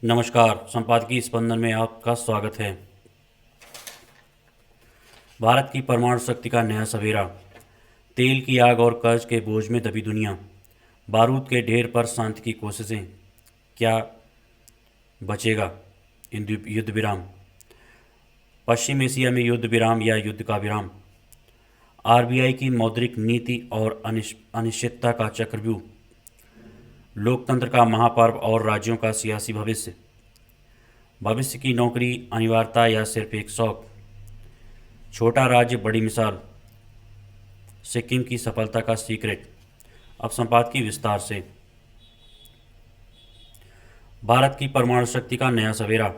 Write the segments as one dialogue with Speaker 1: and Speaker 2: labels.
Speaker 1: नमस्कार। संपादकीय स्पंदन में आपका स्वागत है। भारत की परमाणु शक्ति का नया सवेरा, तेल की आग और कर्ज के बोझ में दबी दुनिया, बारूद के ढेर पर शांति की कोशिशें, क्या बचेगा युद्ध विराम? पश्चिम एशिया में युद्ध विराम या युद्ध का विराम, आरबीआई की मौद्रिक नीति और अनिश्चितता का चक्रव्यूह, लोकतंत्र का महापर्व और राज्यों का सियासी भविष्य, भविष्य की नौकरी अनिवार्यता या सिर्फ एक शौक, छोटा राज्य बड़ी मिसाल, सिक्किम की सफलता का सीक्रेट। अब संपादकीय विस्तार से। भारत की परमाणु शक्ति का नया सवेरा,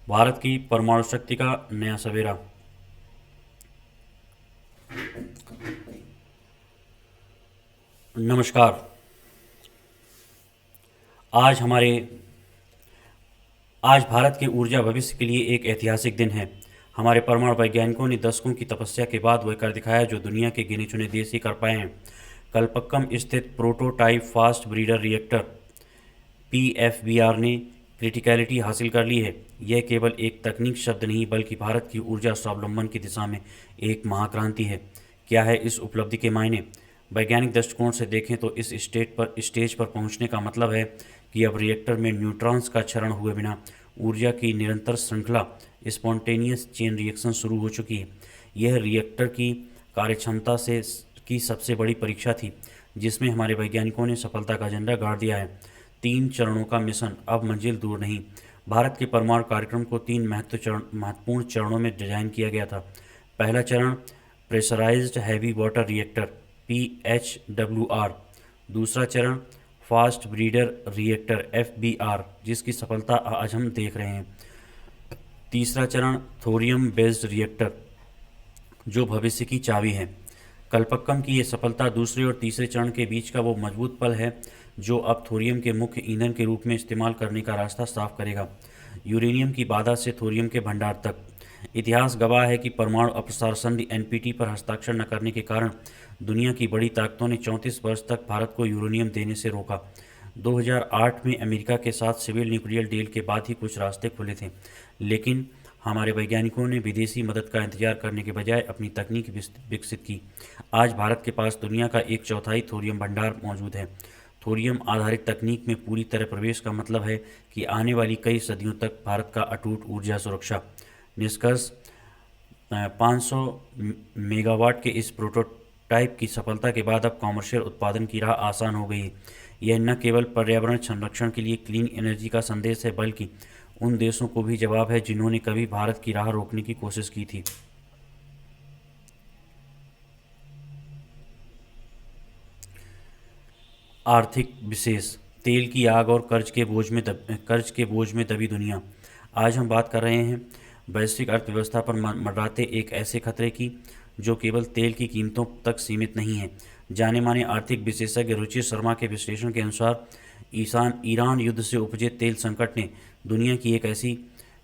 Speaker 1: भारत की परमाणु शक्ति का नया सवेरा। नमस्कार। आज भारत के ऊर्जा भविष्य के लिए एक ऐतिहासिक दिन है। हमारे परमाणु वैज्ञानिकों ने दशकों की तपस्या के बाद वह कर दिखाया जो दुनिया के गिने चुने देश ही कर पाए हैं। कलपक्कम स्थित prototype fast breeder reactor PFBR ने क्रिटिकलिटी हासिल कर ली है। यह केवल एक तकनीक शब्द नहीं बल्कि भारत की ऊर्जा स्वावलंबन की दिशा में एक महाक्रांति है। क्या है इस उपलब्धि के मायने? वैज्ञानिक दृष्टिकोण से देखें तो इस स्टेज पर पहुंचने का मतलब है कि अब रिएक्टर में न्यूट्रॉन्स का क्षरण हुए बिना ऊर्जा की निरंतर श्रृंखला स्पॉन्टेनियस चेन रिएक्शन शुरू हो चुकी है। यह रिएक्टर की कार्यक्षमता से की सबसे बड़ी परीक्षा थी जिसमें हमारे वैज्ञानिकों ने सफलता का झंडा गाड़ दिया है। 3 चरणों का मिशन, अब मंजिल दूर नहीं। भारत के परमाणु कार्यक्रम को 3 महत्वपूर्ण चरणों में डिजाइन किया गया था। पहला चरण pressurised heavy water reactor PHWR, दूसरा चरण फास्ट ब्रीडर रिएक्टर FBR जिसकी सफलता आज हम देख रहे हैं, तीसरा चरण थोरियम बेस्ड रिएक्टर जो भविष्य की चाबी है। कलपक्कम की ये सफलता दूसरे और तीसरे चरण के बीच का वो मजबूत पल है जो अब थोरियम के मुख्य ईंधन के रूप में इस्तेमाल करने का रास्ता साफ करेगा। यूरेनियम की बाधा से थोरियम के भंडार तक। इतिहास गवाह है कि परमाणु अप्रसार संधि NPT पर हस्ताक्षर न करने के कारण दुनिया की बड़ी ताकतों ने 34 वर्ष तक भारत को यूरेनियम देने से रोका। 2008 में अमेरिका के साथ सिविल न्यूक्लियर डील के बाद ही कुछ रास्ते खुले थे, लेकिन हमारे वैज्ञानिकों ने विदेशी मदद का इंतजार करने के बजाय अपनी तकनीक विकसित की। आज भारत के पास दुनिया का 1/4 थोरियम भंडार मौजूद है। थोरियम आधारित तकनीक में पूरी तरह प्रवेश का मतलब है कि आने वाली कई सदियों तक भारत का अटूट ऊर्जा सुरक्षा। निष्कर्ष, 500 मेगावाट के इस प्रोटोटाइप की सफलता के बाद अब कॉमर्शियल उत्पादन की राह आसान हो गई है। यह न केवल पर्यावरण संरक्षण के लिए क्लीन एनर्जी का संदेश है बल्कि उन देशों को भी जवाब है जिन्होंने कभी भारत की राह रोकने की कोशिश की थी। आर्थिक विशेष, तेल की आग और कर्ज के बोझ में दबी दुनिया। आज हम बात कर रहे हैं वैश्विक अर्थव्यवस्था पर मंडराते एक ऐसे खतरे की जो केवल तेल की कीमतों तक सीमित नहीं है। जाने माने आर्थिक विशेषज्ञ रुचि शर्मा के विश्लेषण के अनुसार ईरान युद्ध से उपजे तेल संकट ने दुनिया की एक ऐसी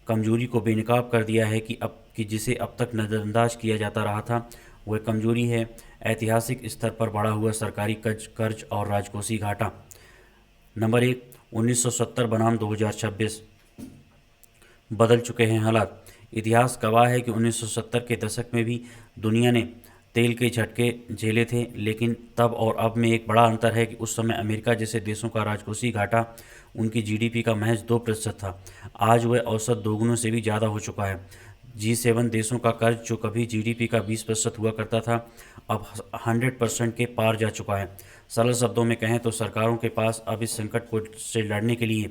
Speaker 1: कमजोरी को बेनकाब कर दिया है कि जिसे अब तक नज़रअंदाज किया जाता रहा था। वह कमजोरी है ऐतिहासिक स्तर पर बढ़ा हुआ सरकारी कर्ज और राजकोषीय घाटा। नंबर 1, 1970 बनाम 2026 बदल चुके हैं हालात। इतिहास गवाह है कि 1970 के दशक में भी दुनिया ने तेल के झटके झेले थे, लेकिन तब और अब में एक बड़ा अंतर है कि उस समय अमेरिका जैसे देशों का राजकोषीय घाटा उनकी GDP का महज 2% था। आज वह औसत दोगुनों से भी ज़्यादा हो चुका है। G7 देशों का कर्ज जो कभी GDP का 20% हुआ करता था अब 100% के पार जा चुका है। सरल शब्दों में कहें तो सरकारों के पास अब इस संकट को से लड़ने के लिए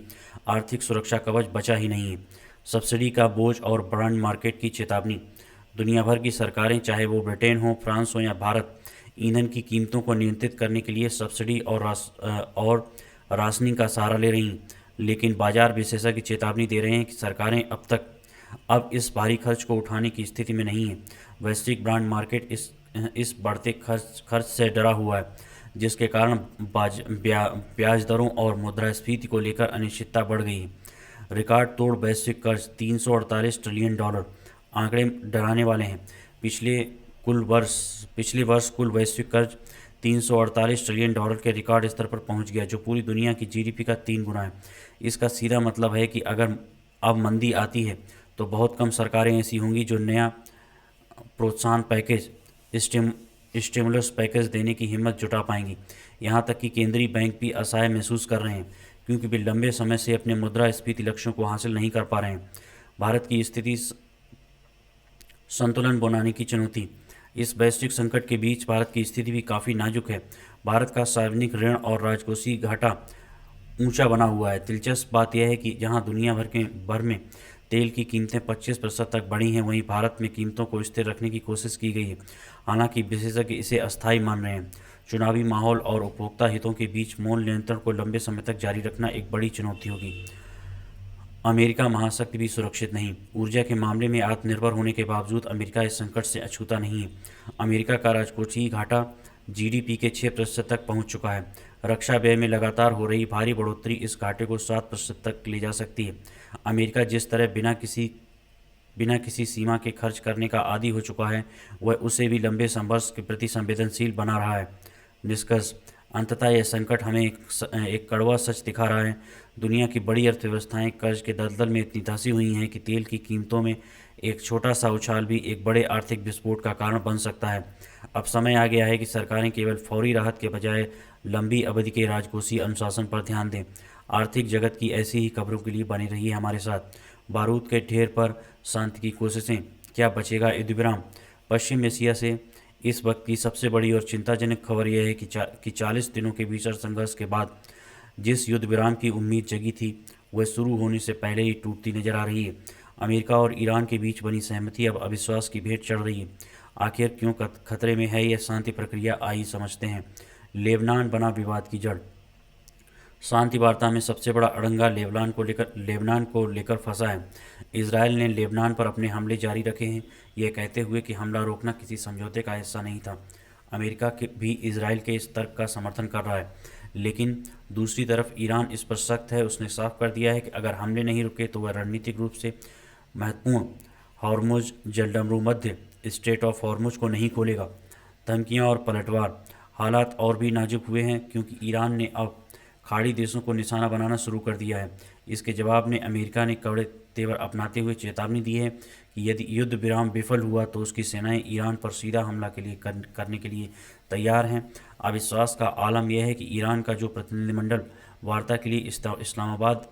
Speaker 1: आर्थिक सुरक्षा कवच बचा ही नहीं है। सब्सिडी का बोझ और बॉन्ड मार्केट की चेतावनी। दुनिया भर की सरकारें, चाहे वो ब्रिटेन हो, फ्रांस हो या भारत, ईंधन की कीमतों को नियंत्रित करने के लिए सब्सिडी और राशनिंग का सहारा ले रही हैं, लेकिन बाजार विशेषज्ञ चेतावनी दे रहे हैं कि सरकारें अब इस भारी खर्च को उठाने की स्थिति में नहीं है। वैश्विक बॉन्ड मार्केट इस बढ़ते खर्च से डरा हुआ है, जिसके कारण ब्याज दरों और मुद्रास्फीति को लेकर अनिश्चितता बढ़ गई है। रिकॉर्ड तोड़ वैश्विक कर्ज $348 ट्रिलियन, आंकड़े डराने वाले हैं। पिछले वर्ष कुल वैश्विक कर्ज $348 ट्रिलियन के रिकॉर्ड स्तर पर पहुंच गया, जो पूरी दुनिया की जीडीपी का 3 गुना है। इसका सीधा मतलब है कि अगर अब मंदी आती है तो बहुत कम सरकारें ऐसी होंगी जो नया प्रोत्साहन पैकेज, स्टिमुलस पैकेज देने की हिम्मत जुटा पाएंगी। यहाँ तक कि केंद्रीय बैंक भी असहाय महसूस कर रहे हैं, क्योंकि वे लंबे समय से अपने मुद्रास्फीति लक्ष्यों को हासिल नहीं कर पा रहे हैं। भारत की स्थिति संतुलन बनाने की चुनौती। इस वैश्विक संकट के बीच भारत की स्थिति भी काफ़ी नाजुक है। भारत का सार्वजनिक ऋण और राजकोषीय घाटा ऊंचा बना हुआ है। दिलचस्प बात यह है कि जहां दुनिया भर में तेल की कीमतें 25% तक बढ़ी हैं, वहीं भारत में कीमतों को स्थिर रखने की कोशिश की गई है। हालांकि विशेषज्ञ इसे अस्थायी मान रहे हैं। चुनावी माहौल और उपभोक्ता हितों के बीच मूल्य नियंत्रण को लंबे समय तक जारी रखना एक बड़ी चुनौती होगी। अमेरिका महाशक्ति भी सुरक्षित नहीं। ऊर्जा के मामले में आत्मनिर्भर होने के बावजूद अमेरिका इस संकट से अछूता नहीं है। अमेरिका का राजकोषीय घाटा जीडीपी के 6% तक पहुंच चुका है। रक्षा व्यय में लगातार हो रही भारी बढ़ोतरी इस घाटे को 7% तक ले जा सकती है। अमेरिका जिस तरह बिना किसी सीमा के खर्च करने का आदी हो चुका है, वह उसे भी लंबे संघर्ष के प्रति संवेदनशील बना रहा है। निष्कर्ष, अंततः यह संकट हमें एक कड़वा सच दिखा रहा है। दुनिया की बड़ी अर्थव्यवस्थाएं कर्ज के दलदल में इतनी धंसी हुई हैं कि तेल की कीमतों में एक छोटा सा उछाल भी एक बड़े आर्थिक विस्फोट का कारण बन सकता है। अब समय आ गया है कि सरकारें केवल फौरी राहत के बजाय लंबी अवधि के राजकोषीय अनुशासन पर ध्यान दें। आर्थिक जगत की ऐसी ही खबरों के लिए बने रहिए हमारे साथ। बारूद के ढेर पर शांति की कोशिशें, क्या बचेगा युद्ध विराम? पश्चिम एशिया से इस वक्त की सबसे बड़ी और चिंताजनक खबर यह है कि 40 दिनों के भीषण संघर्ष के बाद जिस युद्ध विराम की उम्मीद जगी थी, वह शुरू होने से पहले ही टूटती नजर आ रही है। अमेरिका और ईरान के बीच बनी सहमति अब अविश्वास की भेंट चढ़ रही है। आखिर क्यों खतरे में है यह शांति प्रक्रिया, आइए समझते हैं। लेबनान बना विवाद की जड़। शांति वार्ता में सबसे बड़ा अड़ंगा लेबनान को लेकर फंसा है। इजरायल ने लेबनान पर अपने हमले जारी रखे हैं, यह कहते हुए कि हमला रोकना किसी समझौते का हिस्सा नहीं था। अमेरिका भी इजरायल के इस तर्क का समर्थन कर रहा है, लेकिन दूसरी तरफ ईरान इस पर सख्त है। उसने साफ कर दिया है कि अगर हमले नहीं रुके तो वह रणनीतिक रूप से महत्वपूर्ण हॉर्मुज जलडमरू मध्य स्ट्रेट ऑफ हॉर्मुज को नहीं खोलेगा। धमकियां और पलटवार। हालात और भी नाजुक हुए हैं क्योंकि ईरान ने अब खाड़ी देशों को निशाना बनाना शुरू कर दिया है। इसके जवाब में अमेरिका ने कड़े तेवर अपनाते हुए चेतावनी दी है कि यदि युद्ध विराम विफल हुआ तो उसकी सेनाएं ईरान पर सीधा हमला करने के लिए तैयार हैं। अविश्वास का आलम यह है कि ईरान का जो प्रतिनिधिमंडल वार्ता के लिए इस्लामाबाद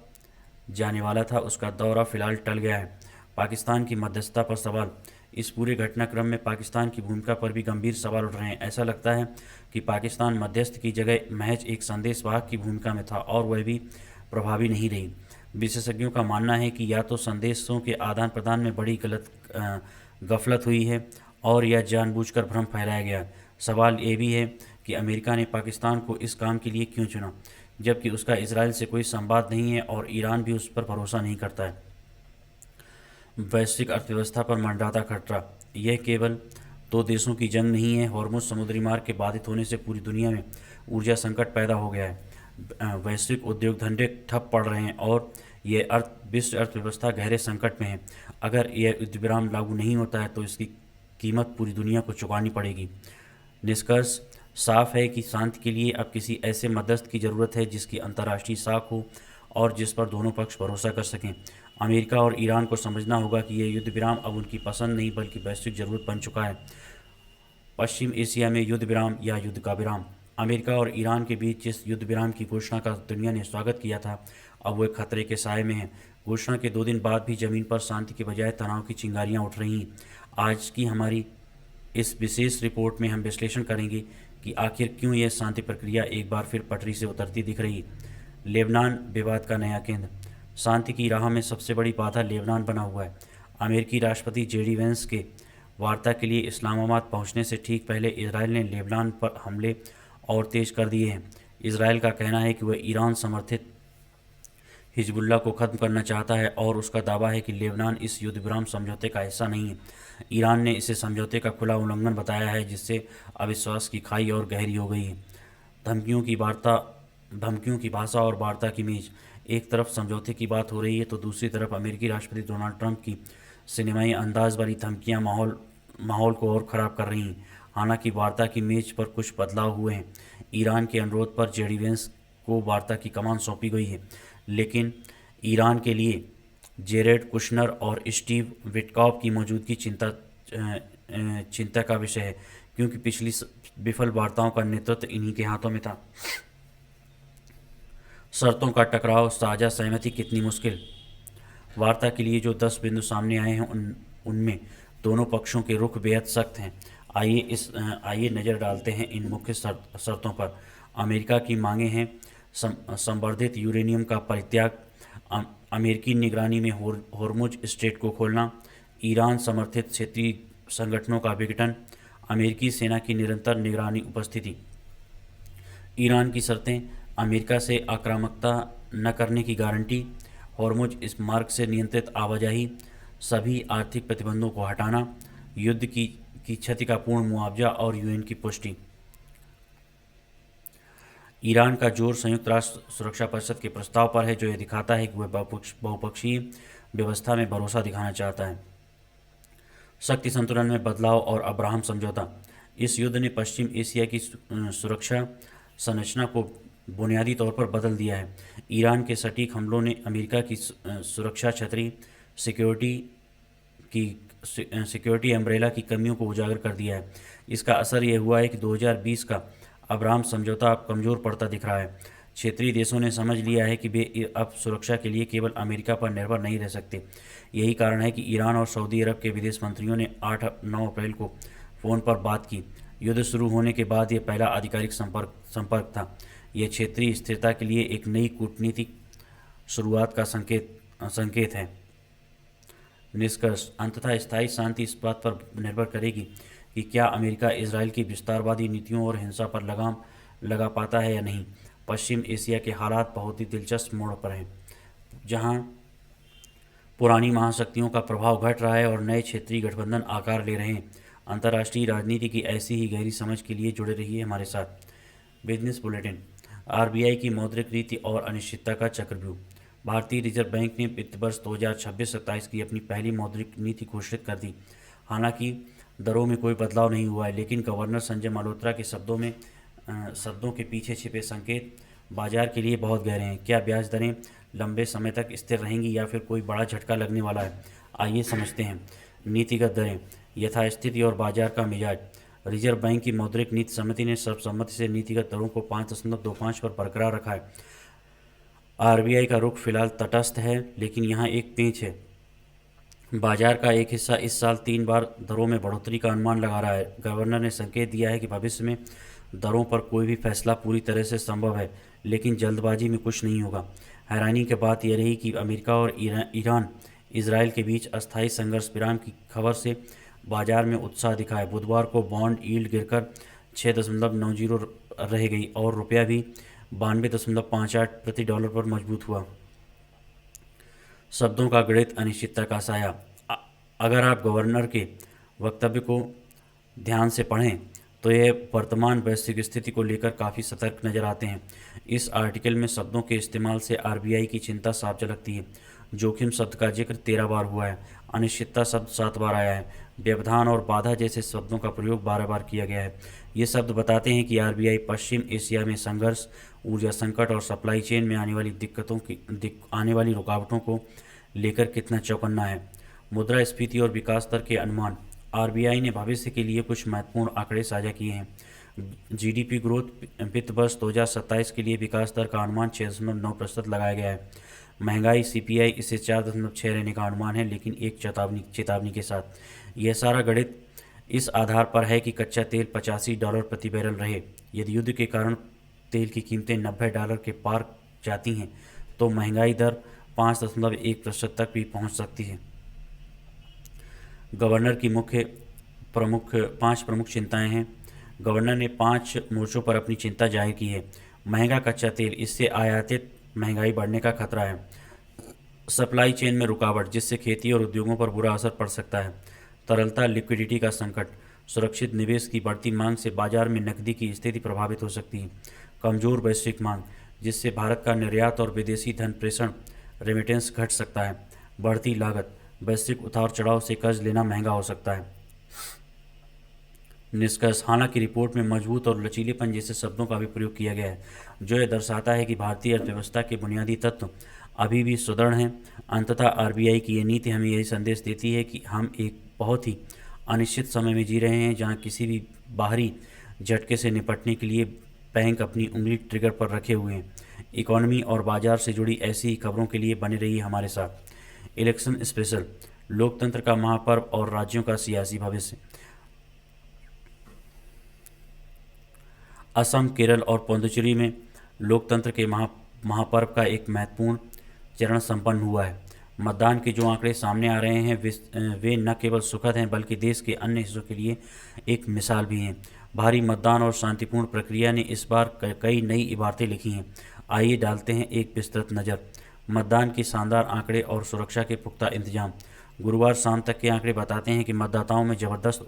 Speaker 1: जाने वाला था, उसका दौरा फिलहाल टल गया है। पाकिस्तान की मध्यस्थता पर सवाल। इस पूरे घटनाक्रम में पाकिस्तान की भूमिका पर भी गंभीर सवाल उठ रहे हैं। ऐसा लगता है कि पाकिस्तान मध्यस्थ की जगह महज एक संदेशवाहक की भूमिका में था और वह भी प्रभावी नहीं रही। विशेषज्ञों का मानना है कि या तो संदेशों के आदान प्रदान में बड़ी गफलत हुई है और या जानबूझकर भ्रम फैलाया गया। सवाल ये भी है कि अमेरिका ने पाकिस्तान को इस काम के लिए क्यों चुना, जबकि उसका इजराइल से कोई संवाद नहीं है और ईरान भी उस पर भरोसा नहीं करता है। वैश्विक अर्थव्यवस्था पर मंडराता खतरा। यह केवल दो देशों की जंग नहीं है। हॉर्मुज समुद्री मार्ग के बाधित होने से पूरी दुनिया में ऊर्जा संकट पैदा हो गया है। वैश्विक उद्योग धंधे ठप पड़ रहे हैं और विश्व अर्थव्यवस्था गहरे संकट में है। अगर यह युद्ध विराम लागू नहीं होता है तो इसकी कीमत पूरी दुनिया को चुकानी पड़ेगी। निष्कर्ष साफ है कि शांति के लिए अब किसी ऐसे मध्यस्थ की ज़रूरत है जिसकी अंतर्राष्ट्रीय साख हो और जिस पर दोनों पक्ष भरोसा कर सकें। अमेरिका और ईरान को समझना होगा कि यह युद्ध विराम अब उनकी पसंद नहीं बल्कि वैश्विक ज़रूरत बन चुका है। पश्चिम एशिया में युद्ध विराम या युद्ध का विराम। अमेरिका और ईरान के बीच जिस युद्ध विराम की घोषणा का दुनिया ने स्वागत किया था, अब वह खतरे के साए में है। घोषणा के 2 दिन बाद भी ज़मीन पर शांति के बजाय तनाव की चिंगारियाँ उठ रही हैं। आज की हमारी इस विशेष रिपोर्ट में हम विश्लेषण करेंगे कि आखिर क्यों यह शांति प्रक्रिया एक बार फिर पटरी से उतरती दिख रही। लेबनान विवाद का नया केंद्र। शांति की राह में सबसे बड़ी बाधा लेबनान बना हुआ है। अमेरिकी राष्ट्रपति जेडी वेंस के वार्ता के लिए इस्लामाबाद पहुंचने से ठीक पहले इजरायल ने लेबनान पर हमले और तेज कर दिए हैं। इजरायल का कहना है कि वह ईरान समर्थित हिजबुल्लाह को ख़त्म करना चाहता है और उसका दावा है कि लेबनान इस युद्ध विराम समझौते का हिस्सा नहीं है। ईरान ने इसे समझौते का खुला उल्लंघन बताया है, जिससे अविश्वास की खाई और गहरी हो गई है। धमकियों की भाषा और वार्ता की मेज। एक तरफ समझौते की बात हो रही है तो दूसरी तरफ अमेरिकी राष्ट्रपति डोनाल्ड ट्रंप की सिनेमाई अंदाज वाली धमकियां माहौल को और ख़राब कर रही हैं। हालांकि वार्ता की मेज पर कुछ बदलाव हुए हैं। ईरान के अनुरोध पर जेडी वेंस को वार्ता की कमान सौंपी गई है, लेकिन ईरान के लिए जेरेड कुशनर और स्टीव विटकॉफ की मौजूदगी चिंता का विषय है, क्योंकि पिछली विफल वार्ताओं का नेतृत्व इन्हीं के हाथों में था। शर्तों का टकराव, साझा सहमति कितनी मुश्किल। वार्ता के लिए जो 10 बिंदु सामने आए हैं उनमें दोनों पक्षों के रुख बेहद सख्त हैं। आइए नज़र डालते हैं इन मुख्य शर्तों पर। अमेरिका की मांगें हैं संवर्धित यूरेनियम का परित्याग, अमेरिकी निगरानी में होर्मुज स्ट्रेट को खोलना, ईरान समर्थित क्षेत्रीय संगठनों का विघटन, अमेरिकी सेना की निरंतर निगरानी उपस्थिति। ईरान की शर्तें: अमेरिका से आक्रामकता न करने की गारंटी, होर्मुज इस मार्ग से नियंत्रित आवाजाही, सभी आर्थिक प्रतिबंधों को हटाना, युद्ध की क्षति का पूर्ण मुआवजा और यूएन की पुष्टि। ईरान का जोर संयुक्त राष्ट्र सुरक्षा परिषद के प्रस्ताव पर है, जो यह दिखाता है कि वह बहुपक्षीय व्यवस्था में भरोसा दिखाना चाहता है। शक्ति संतुलन में बदलाव और अब्राहम समझौता। इस युद्ध ने पश्चिम एशिया की सुरक्षा संरचना को बुनियादी तौर पर बदल दिया है। ईरान के सटीक हमलों ने अमेरिका की सुरक्षा छतरी सिक्योरिटी अम्ब्रेला की कमियों को उजागर कर दिया है। इसका असर यह हुआ है कि 2020 का अब्राहम समझौता अब कमज़ोर पड़ता दिख रहा है। क्षेत्रीय देशों ने समझ लिया है कि वे अब सुरक्षा के लिए केवल अमेरिका पर निर्भर नहीं रह सकते। यही कारण है कि ईरान और सऊदी अरब के विदेश मंत्रियों ने 8-9 अप्रैल को फ़ोन पर बात की। युद्ध शुरू होने के बाद यह पहला आधिकारिक संपर्क था। यह क्षेत्रीय स्थिरता के लिए एक नई कूटनीतिक शुरुआत का संकेत है। निष्कर्ष: अंततः स्थायी शांति इस बात पर निर्भर करेगी कि क्या अमेरिका इजराइल की विस्तारवादी नीतियों और हिंसा पर लगाम लगा पाता है या नहीं। पश्चिम एशिया के हालात बहुत ही दिलचस्प मोड़ पर हैं, जहां पुरानी महाशक्तियों का प्रभाव घट रहा है और नए क्षेत्रीय गठबंधन आकार ले रहे हैं। अंतर्राष्ट्रीय राजनीति की ऐसी ही गहरी समझ के लिए जुड़े रहिए हमारे साथ। Business bulletin. आरबीआई की मौद्रिक नीति और अनिश्चितता का चक्रव्यूह। भारतीय रिजर्व बैंक ने वित्त वर्ष 2026-27 की अपनी पहली मौद्रिक नीति घोषित कर दी। हालांकि दरों में कोई बदलाव नहीं हुआ है, लेकिन गवर्नर संजय मल्होत्रा के शब्दों के पीछे छिपे संकेत बाजार के लिए बहुत गहरे हैं। क्या ब्याज दरें लंबे समय तक स्थिर रहेंगी या फिर कोई बड़ा झटका लगने वाला है? आइए समझते हैं। नीतिगत दरें, यथास्थिति और बाजार का मिजाज। रिजर्व बैंक की मौद्रिक नीति समिति ने सर्वसम्मति से नीतिगत दरों को 5.25 पर बरकरार रखा है। आरबीआई का रुख फिलहाल तटस्थ है, लेकिन यहाँ एक पेंच है। बाजार का एक हिस्सा इस साल 3 बार दरों में बढ़ोतरी का अनुमान लगा रहा है। गवर्नर ने संकेत दिया है कि भविष्य में दरों पर कोई भी फैसला पूरी तरह से संभव है, लेकिन जल्दबाजी में कुछ नहीं होगा। हैरानी की बात यह रही कि अमेरिका और ईरान इजराइल के बीच अस्थायी संघर्ष विराम की खबर से बाजार में उत्साह दिखा है। बुधवार को बॉन्ड यील्ड गिरकर 6.90 रह गई और रुपया भी 92.58 प्रति डॉलर पर मजबूत हुआ। शब्दों का गणित, अनिश्चितता का साया। अगर आप गवर्नर के वक्तव्य को ध्यान से पढ़ें तो यह वर्तमान वैश्विक स्थिति को लेकर काफ़ी सतर्क नज़र आते हैं। इस आर्टिकल में शब्दों के इस्तेमाल से आरबीआई की चिंता साफ झलकती है। जोखिम शब्द का जिक्र 13 बार हुआ है। अनिश्चितता शब्द 7 बार आया है। व्यवधान और बाधा जैसे शब्दों का प्रयोग 12 बार किया गया है। ये शब्द बताते हैं कि आरबीआई पश्चिम एशिया में संघर्ष, ऊर्जा संकट और सप्लाई चेन में आने वाली रुकावटों को लेकर कितना चौकन्ना है। मुद्रास्फीति और विकास दर के अनुमान। आरबीआई ने भविष्य के लिए कुछ महत्वपूर्ण आंकड़े साझा किए हैं। जीडीपी ग्रोथ वित्त वर्ष 2027 के लिए विकास दर का अनुमान 6.9% लगाया गया है। महंगाई सीपीआई इसे 4.6 रहने का अनुमान है, लेकिन एक चेतावनी के साथ। यह सारा गणित इस आधार पर है कि कच्चा तेल $85 प्रति बैरल रहे। यदि युद्ध के कारण तेल की कीमतें $90 के पार जाती हैं तो महंगाई दर 5.1% तक भी पहुंच सकती है। गवर्नर की 5 प्रमुख चिंताएं हैं। गवर्नर ने 5 मोर्चों पर अपनी चिंता जाहिर की है। महंगा कच्चा तेल, इससे आयातित महंगाई बढ़ने का खतरा है। सप्लाई चेन में रुकावट, जिससे खेती और उद्योगों पर बुरा असर पड़ सकता है। तरलता, लिक्विडिटी का संकट, सुरक्षित निवेश की बढ़ती मांग से बाजार में नकदी की स्थिति प्रभावित हो सकती है। कमज़ोर वैश्विक मांग, जिससे भारत का निर्यात और विदेशी धन प्रेषण रेमिटेंस घट सकता है। बढ़ती लागत, वैश्विक उतार चढ़ाव से कर्ज लेना महंगा हो सकता है। निष्कर्ष, हालांकि रिपोर्ट में मजबूत और लचीलेपन जैसे शब्दों का भी प्रयोग किया गया है, जो यह दर्शाता है कि भारतीय अर्थव्यवस्था के बुनियादी तत्व अभी भी सुदृढ़ हैं। अंततः आरबीआई की ये नीति हमें यही संदेश देती है कि हम एक बहुत ही अनिश्चित समय में जी रहे हैं, जहां किसी भी बाहरी झटके से निपटने के लिए बैंक अपनी उंगली ट्रिगर पर रखे हुए हैं। इकोनॉमी और बाजार से जुड़ी ऐसी ही खबरों के लिए बने रहिए हमारे साथ। इलेक्शन स्पेशल, लोकतंत्र का महापर्व और राज्यों का सियासी भविष्य। असम, केरल और पुडुचेरी में लोकतंत्र के महापर्व का एक महत्वपूर्ण चरण संपन्न हुआ है। मतदान के जो आंकड़े सामने आ रहे हैं वे न केवल सुखद हैं बल्कि देश के अन्य हिस्सों के लिए एक मिसाल भी हैं। भारी मतदान और शांतिपूर्ण प्रक्रिया ने इस बार कई नई इबारतें लिखी हैं। आइए डालते हैं एक विस्तृत नज़र। मतदान के शानदार आंकड़े और सुरक्षा के पुख्ता इंतजाम। गुरुवार शाम तक के आंकड़े बताते हैं कि मतदाताओं में ज़बरदस्त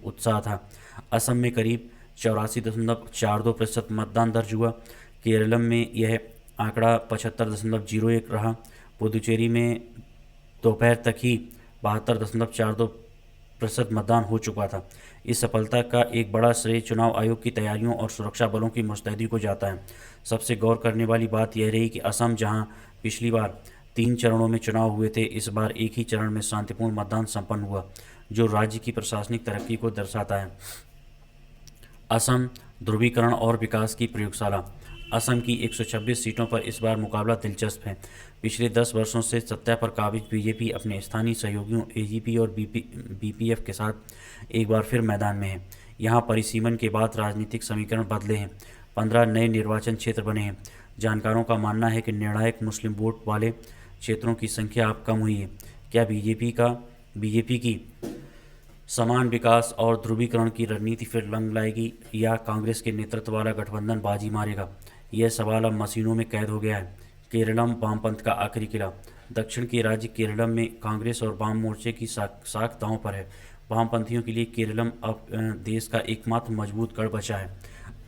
Speaker 1: उत्साह था। असम में करीब 84.42% मतदान दर्ज हुआ। केरलम में यह आंकड़ा 75.01 रहा। पुदुचेरी में दोपहर तक ही 72.42% मतदान हो चुका था। इस सफलता का एक बड़ा श्रेय चुनाव आयोग की तैयारियों और सुरक्षा बलों की मुस्तैदी को जाता है। सबसे गौर करने वाली बात यह रही कि असम, जहां पिछली बार 3 चरणों में चुनाव हुए थे, इस बार एक ही चरण में शांतिपूर्ण मतदान संपन्न हुआ, जो राज्य की प्रशासनिक तरक्की को दर्शाता है। असम ध्रुवीकरण और विकास की प्रयोगशाला। असम की 126 सीटों पर इस बार मुकाबला दिलचस्प है। पिछले 10 वर्षों से सत्ता पर काबिज बीजेपी अपने स्थानीय सहयोगियों एजीपी और बीपीएफ के साथ एक बार फिर मैदान में है। यहाँ परिसीमन के बाद राजनीतिक समीकरण बदले हैं। 15 नए निर्वाचन क्षेत्र बने हैं। जानकारों का मानना है कि निर्णायक मुस्लिम वोट वाले क्षेत्रों की संख्या अब कम हुई है। क्या बीजेपी की समान विकास और ध्रुवीकरण की रणनीति फिर रंग लाएगी, या कांग्रेस के नेतृत्व वाला गठबंधन बाजी मारेगा? यह सवाल अब मशीनों में कैद हो गया है। केरलम, वामपंथ का आखिरी किला। दक्षिण के राज्य केरलम में कांग्रेस और वाम मोर्चे की साख दांव पर है। वामपंथियों के लिए केरलम अब देश का एकमात्र मजबूत गढ़ बचा है।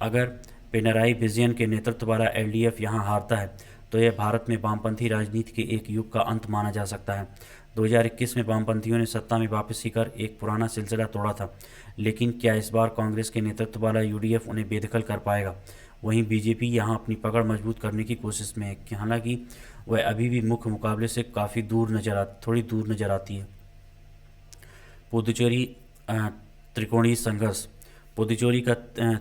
Speaker 1: अगर पिनराई विजयन के नेतृत्व वाला एलडीएफ यहां हारता है तो यह भारत में वामपंथी राजनीति के एक युग का अंत माना जा सकता है। 2021 में वामपंथियों ने सत्ता में वापसी कर एक पुराना सिलसिला तोड़ा था, लेकिन क्या इस बार कांग्रेस के नेतृत्व वाला यूडीएफ उन्हें बेदखल कर पाएगा? वहीं बीजेपी यहां अपनी पकड़ मजबूत करने की कोशिश में है, हालांकि वह अभी भी मुख्य मुकाबले से काफ़ी थोड़ी दूर नजर आती है। पुदुचेरी त्रिकोणीय संघर्ष। पुदुचेरी का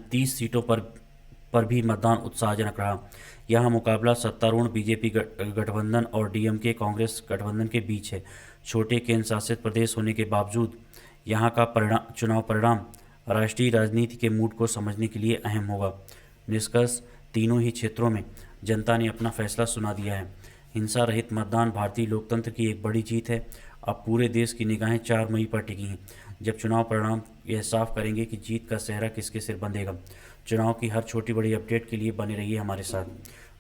Speaker 1: 30 सीटों पर भी मतदान उत्साहजनक रहा। यहां मुकाबला सत्तारूढ़ बीजेपी गठबंधन और डीएमके कांग्रेस गठबंधन के बीच है। छोटे केंद्र शासित प्रदेश होने के बावजूद यहां का चुनाव परिणाम राष्ट्रीय राजनीति के मूड को समझने के लिए अहम होगा। निष्कर्ष, तीनों ही क्षेत्रों में जनता ने अपना फैसला सुना दिया है। हिंसा रहित मतदान भारतीय लोकतंत्र की एक बड़ी जीत है। अब पूरे देश की निगाहें 4 मई पर टिकी हैं, जब चुनाव परिणाम यह साफ करेंगे कि जीत का सेहरा किसके सिर बंधेगा। चुनाव की हर छोटी बड़ी अपडेट के लिए बने रहिए हमारे साथ।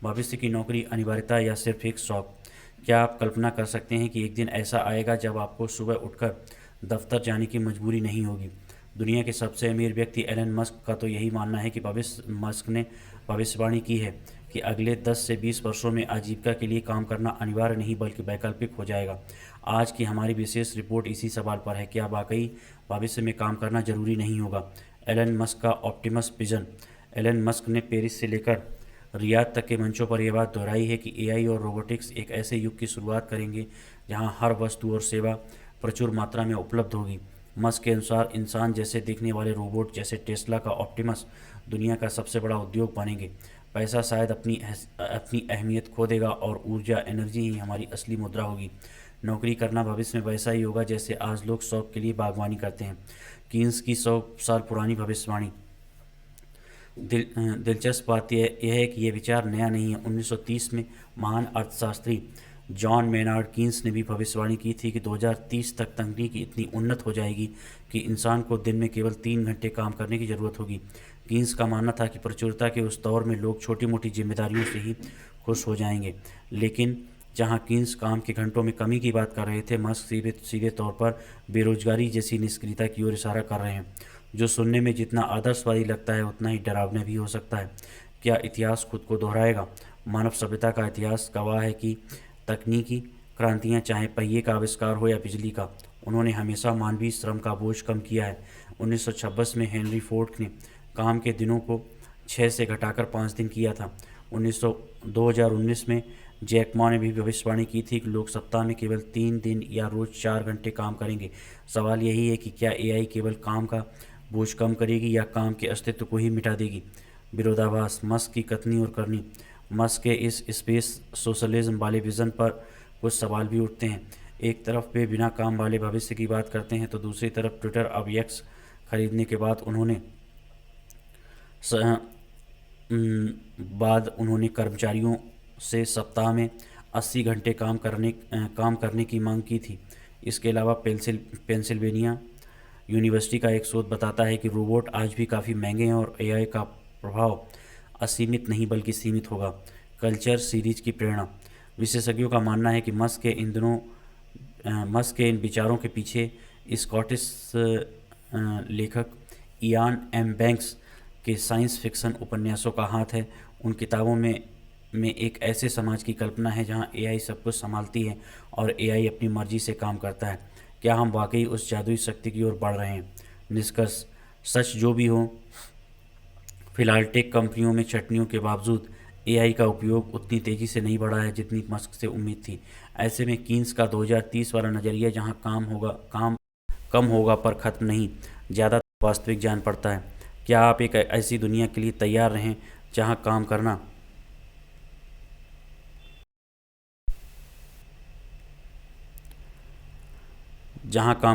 Speaker 1: भविष्य की नौकरी अनिवार्यता या सिर्फ एक शौक? क्या आप कल्पना कर सकते हैं कि एक दिन ऐसा आएगा जब आपको सुबह उठकर दफ्तर जाने की मजबूरी नहीं होगी? दुनिया के सबसे अमीर व्यक्ति एलन मस्क का तो यही मानना है कि मस्क ने भविष्यवाणी की है कि अगले 10 से 20 वर्षों में आजीविका के लिए काम करना अनिवार्य नहीं बल्कि वैकल्पिक हो जाएगा। आज की हमारी विशेष रिपोर्ट इसी सवाल पर है, क्या वाकई भविष्य में काम करना जरूरी नहीं होगा? एलन मस्क का ऑप्टिमस विजन। एलन मस्क ने पेरिस से लेकर रियाद तक के मंचों पर यह बात दोहराई है कि एआई और रोबोटिक्स एक ऐसे युग की शुरुआत करेंगे जहां हर वस्तु और सेवा प्रचुर मात्रा में उपलब्ध होगी। मस्क के अनुसार इंसान जैसे दिखने वाले रोबोट जैसे टेस्ला का ऑप्टिमस दुनिया का सबसे बड़ा उद्योग बनेंगे। पैसा शायद अपनी अहमियत खो देगा और ऊर्जा एनर्जी ही हमारी असली मुद्रा होगी। नौकरी करना भविष्य में वैसा ही होगा जैसे आज लोग शौक के लिए बागवानी करते हैं। कीन्स की 100 साल पुरानी भविष्यवाणी। दिलचस्प बात यह है कि यह विचार नया नहीं है। 1930 में महान अर्थशास्त्री जॉन मेनार्ड कीन्स ने भी भविष्यवाणी की थी कि 2030 तक तकनीक इतनी उन्नत हो जाएगी कि इंसान को दिन में केवल 3 घंटे काम करने की ज़रूरत होगी। कीन्स का मानना था कि प्रचुरता के उस दौर में लोग छोटी मोटी जिम्मेदारियों से ही खुश हो जाएंगे। लेकिन जहां कीन्स काम के घंटों में कमी की बात कर रहे थे, मस्क सीधे तौर पर बेरोजगारी जैसी निष्क्रियता की ओर इशारा कर रहे हैं, जो सुनने में जितना आदर्शवादी लगता है उतना ही डरावना भी हो सकता है। क्या इतिहास खुद को दोहराएगा? मानव सभ्यता का इतिहास गवाह है कि तकनीकी क्रांतियाँ, चाहे पहिए का आविष्कार हो या बिजली का, उन्होंने हमेशा मानवीय श्रम का बोझ कम किया है। 1926 में हेनरी फोर्ड ने काम के दिनों को 6 से घटाकर 5 दिन किया था। 2019 में जैक मा ने भी भविष्यवाणी की थी कि लोग सप्ताह में केवल 3 दिन या रोज़ 4 घंटे काम करेंगे। सवाल यही है कि क्या एआई केवल काम का बोझ कम करेगी या काम के अस्तित्व को ही मिटा देगी। विरोधाभास, मस्क की कथनी और करनी। मस्क के इस स्पेस सोशलिज्म वाले विज़न पर कुछ सवाल भी उठते हैं। एक तरफ वे बिना काम वाले भविष्य की बात करते हैं तो दूसरी तरफ ट्विटर अब एक्स खरीदने के बाद उन्होंने कर्मचारियों से सप्ताह में 80 घंटे काम करने की मांग की थी। इसके अलावा पेंसिल्वेनिया यूनिवर्सिटी का एक शोध बताता है कि रोबोट आज भी काफ़ी महंगे हैं और एआई का प्रभाव असीमित नहीं बल्कि सीमित होगा। कल्चर सीरीज की प्रेरणा। विशेषज्ञों का मानना है कि मस्क के इन विचारों के पीछे स्कॉटिश लेखक इयान एम बैंक्स के साइंस फिक्शन उपन्यासों का हाथ है। उन किताबों में एक ऐसे समाज की कल्पना है जहां एआई सब कुछ संभालती है और एआई अपनी मर्जी से काम करता है। क्या हम वाकई उस जादुई शक्ति की ओर बढ़ रहे हैं? निष्कर्ष, सच जो भी हो, फिलहाल टेक कंपनियों में छटनियों के बावजूद एआई का उपयोग उतनी तेज़ी से नहीं बढ़ा है जितनी मस्क से उम्मीद थी। ऐसे में कीन्स का 2030 वाला नज़रिया, जहां काम कम होगा पर ख़त्म नहीं, ज़्यादा वास्तविक जान पड़ता है। क्या आप एक ऐसी दुनिया के लिए तैयार रहें जहां काम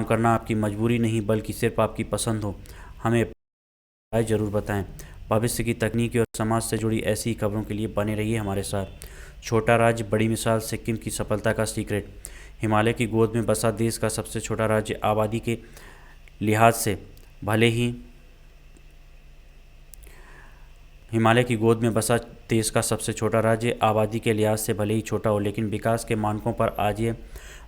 Speaker 1: करना आपकी मजबूरी नहीं बल्कि सिर्फ आपकी पसंद हो? हमें राय ज़रूर बताएं। भविष्य की तकनीकी और समाज से जुड़ी ऐसी खबरों के लिए बने रहिए हमारे साथ। छोटा राज्य, बड़ी मिसाल, सिक्किम की सफलता का सीक्रेट। हिमालय की गोद में बसा देश का सबसे छोटा राज्य आबादी के लिहाज से भले ही हिमालय की गोद में बसा देश का सबसे छोटा राज्य आबादी के लिहाज से भले ही छोटा हो, लेकिन विकास के मानकों पर आज ये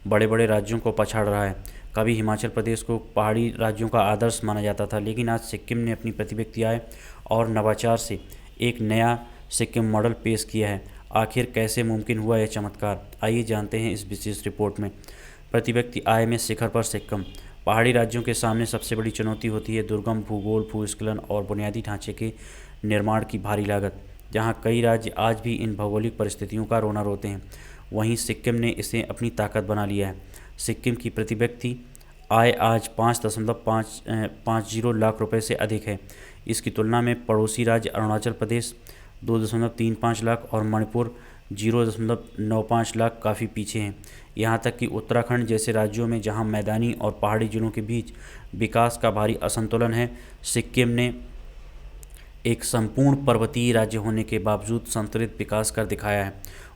Speaker 1: बड़े बड़े राज्यों को पछाड़ रहा है। कभी हिमाचल प्रदेश को पहाड़ी राज्यों का आदर्श माना जाता था, लेकिन आज सिक्किम ने अपनी प्रतिव्यक्ति आय और नवाचार से एक नया सिक्किम मॉडल पेश किया है। आखिर कैसे मुमकिन हुआ यह चमत्कार? आइए जानते हैं इस विशेष रिपोर्ट में। प्रतिव्यक्ति आय में शिखर पर सिक्किम। पहाड़ी राज्यों के सामने सबसे बड़ी चुनौती होती है दुर्गम भूगोल, भूस्खलन और बुनियादी ढांचे के निर्माण की भारी लागत। जहां कई राज्य आज भी इन भौगोलिक परिस्थितियों का रोना रोते हैं, वहीं सिक्किम ने इसे अपनी ताकत बना लिया है। सिक्किम की प्रतिव्यक्ति आय आज 5.50 लाख रुपए से अधिक है। इसकी तुलना में पड़ोसी राज्य अरुणाचल प्रदेश 2.35 लाख और मणिपुर 0.95 लाख काफ़ी पीछे हैं। यहाँ तक कि उत्तराखंड जैसे राज्यों में, जहाँ मैदानी और पहाड़ी जिलों के बीच विकास का भारी असंतुलन है, सिक्किम ने एक संपूर्ण पर्वतीय राज्य होने के बावजूद संतुलित विकास कर दिखाया है।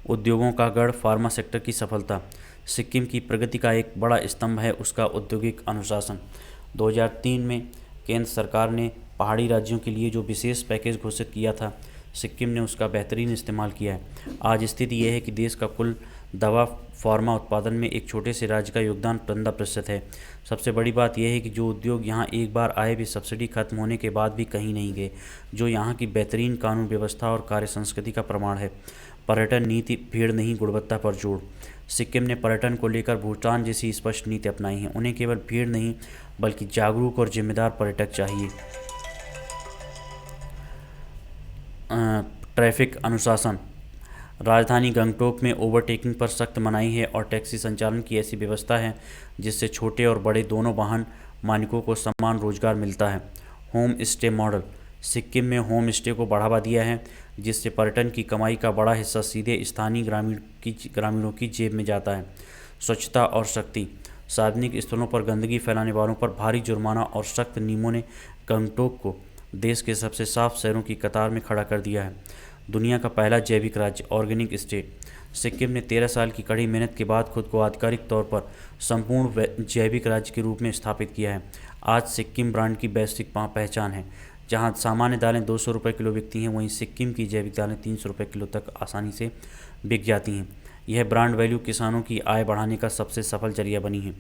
Speaker 1: उद्योगों का गढ़, फार्मा सेक्टर की सफलता। सिक्किम की प्रगति का एक बड़ा स्तंभ है उसका औद्योगिक अनुशासन। 2003 में केंद्र सरकार ने पहाड़ी राज्यों के लिए जो विशेष पैकेज घोषित किया था, सिक्किम ने उसका बेहतरीन इस्तेमाल किया है। आज स्थिति यह है कि देश का कुल दवा फार्मा उत्पादन में एक छोटे से राज्य का योगदान 15% है। सबसे बड़ी बात यह है कि जो उद्योग यहाँ एक बार आए भी सब्सिडी खत्म होने के बाद भी कहीं नहीं गए, जो यहाँ की बेहतरीन कानून व्यवस्था और कार्य संस्कृति का प्रमाण है। पर्यटन नीति, भीड़ नहीं गुणवत्ता पर जोर। सिक्किम ने पर्यटन को लेकर भूटान जैसी स्पष्ट नीति अपनाई है। उन्हें केवल भीड़ नहीं बल्कि जागरूक और जिम्मेदार पर्यटक चाहिए। ट्रैफिक अनुशासन। राजधानी गंगटोक में ओवरटेकिंग पर सख्त मनाही है और टैक्सी संचालन की ऐसी व्यवस्था है जिससे छोटे और बड़े दोनों वाहन मालिकों को समान रोजगार मिलता है। Home stay model. सिक्किम में होम स्टे को बढ़ावा दिया है जिससे पर्यटन की कमाई का बड़ा हिस्सा सीधे स्थानीय ग्रामीणों की जेब में जाता है। स्वच्छता और शक्ति। सार्वजनिक स्थलों पर गंदगी फैलाने वालों पर भारी जुर्माना और सख्त नियमों ने गंगटोक को देश के सबसे साफ शहरों की कतार में खड़ा कर दिया है। दुनिया का पहला जैविक राज्य, ऑर्गेनिक स्टेट। सिक्किम ने 13 साल की कड़ी मेहनत के बाद खुद को आधिकारिक तौर पर संपूर्ण जैविक राज्य के रूप में स्थापित किया है। आज सिक्किम ब्रांड की वैश्विक पहचान है। जहां सामान्य दालें 200 रुपये किलो बिकती हैं, वहीं सिक्किम की जैविक दालें 300 रुपये किलो तक आसानी से बिक जाती हैं। यह ब्रांड वैल्यू किसानों की आय बढ़ाने का सबसे सफल जरिया बनी है।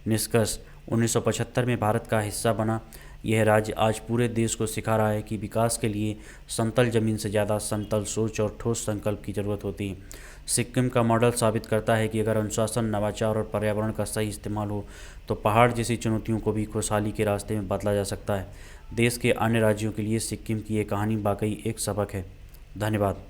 Speaker 1: निष्कर्ष, 1975 में भारत का हिस्सा बना यह राज्य आज पूरे देश को सिखा रहा है कि विकास के लिए समतल जमीन से ज़्यादा समतल सोच और ठोस संकल्प की ज़रूरत होती है। सिक्किम का मॉडल साबित करता है कि अगर अनुशासन, नवाचार और पर्यावरण का सही इस्तेमाल हो तो पहाड़ जैसी चुनौतियों को भी खुशहाली के रास्ते में बदला जा सकता है। देश के अन्य राज्यों के लिए सिक्किम की ये कहानी वाकई एक सबक है। धन्यवाद।